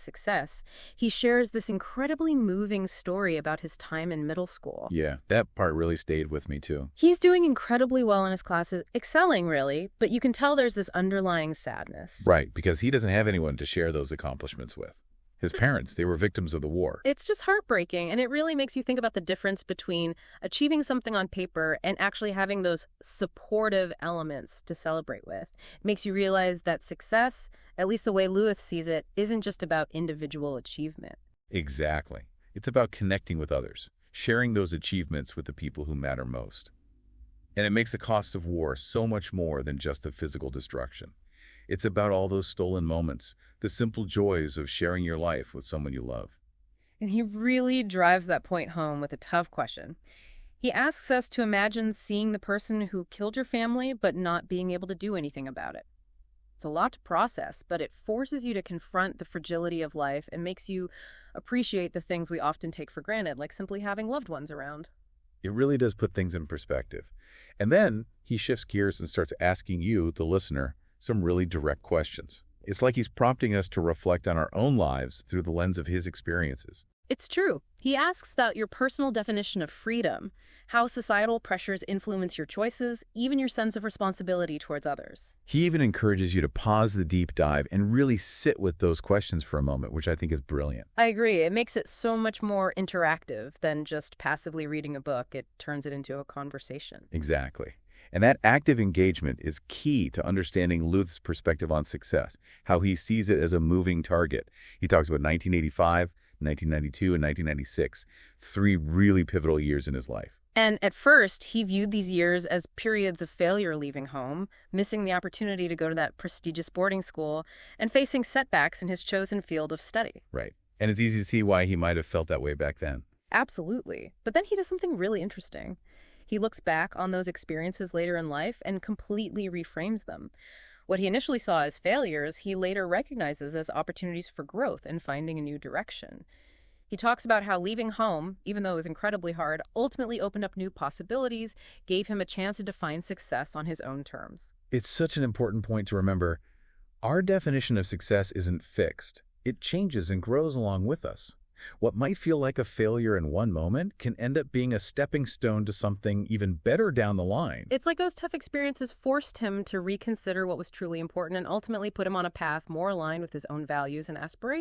success, he shares this incredibly moving story about his time in middle school. Yeah, that part really stayed with me too. He's doing incredibly well in his classes, excelling really, but you can tell there's this underlying sadness. Right, because he doesn't have anyone to share those accomplishments with. His parents, they were victims of the war. It's just heartbreaking, and it really makes you think about the difference between achieving something on paper and actually having those supportive elements to celebrate with. It makes you realize that success, at least the way Lewis sees it, isn't just about individual achievement. Exactly. It's about connecting with others, sharing those achievements with the people who matter most. And it makes the cost of war so much more than just the physical destruction. It's about all those stolen moments, the simple joys of sharing your life with someone you love. And he really drives that point home with a tough question. He asks us to imagine seeing the person who killed your family but not being able to do anything about it. It's a lot to process, but it forces you to confront the fragility of life and makes you appreciate the things we often take for granted, like simply having loved ones around. It really does put things in perspective. And then he shifts gears and starts asking you, the listener, some really direct questions. It's like he's prompting us to reflect on our own lives through the lens of his experiences. It's true. He asks about your personal definition of freedom, how societal pressures influence your choices, even your sense of responsibility towards others. He even encourages you to pause the deep dive and really sit with those questions for a moment, which I think is brilliant. I agree. It makes it so much more interactive than just passively reading a book. It turns it into a conversation. Exactly. And that active engagement is key to understanding Luth's perspective on success, how he sees it as a moving target. He talks about 1985, 1992, and 1996, 3 really pivotal years in his life. And at first, he viewed these years as periods of failure leaving home, missing the opportunity to go to that prestigious boarding school, and facing setbacks in his chosen field of study. Right. And it's easy to see why he might have felt that way back then. Absolutely. But then he does something really interesting. He looks back on those experiences later in life and completely reframes them. What he initially saw as failures, he later recognizes as opportunities for growth and finding a new direction. He talks about how leaving home, even though it was incredibly hard, ultimately opened up new possibilities, gave him a chance to define success on his own terms. It's such an important point to remember. Our definition of success isn't fixed. It changes and grows along with us. What might feel like a failure in one moment can end up being a stepping stone to something even better down the line. It's like those tough experiences forced him to reconsider what was truly important and ultimately put him on a path more aligned with his own values and aspirations.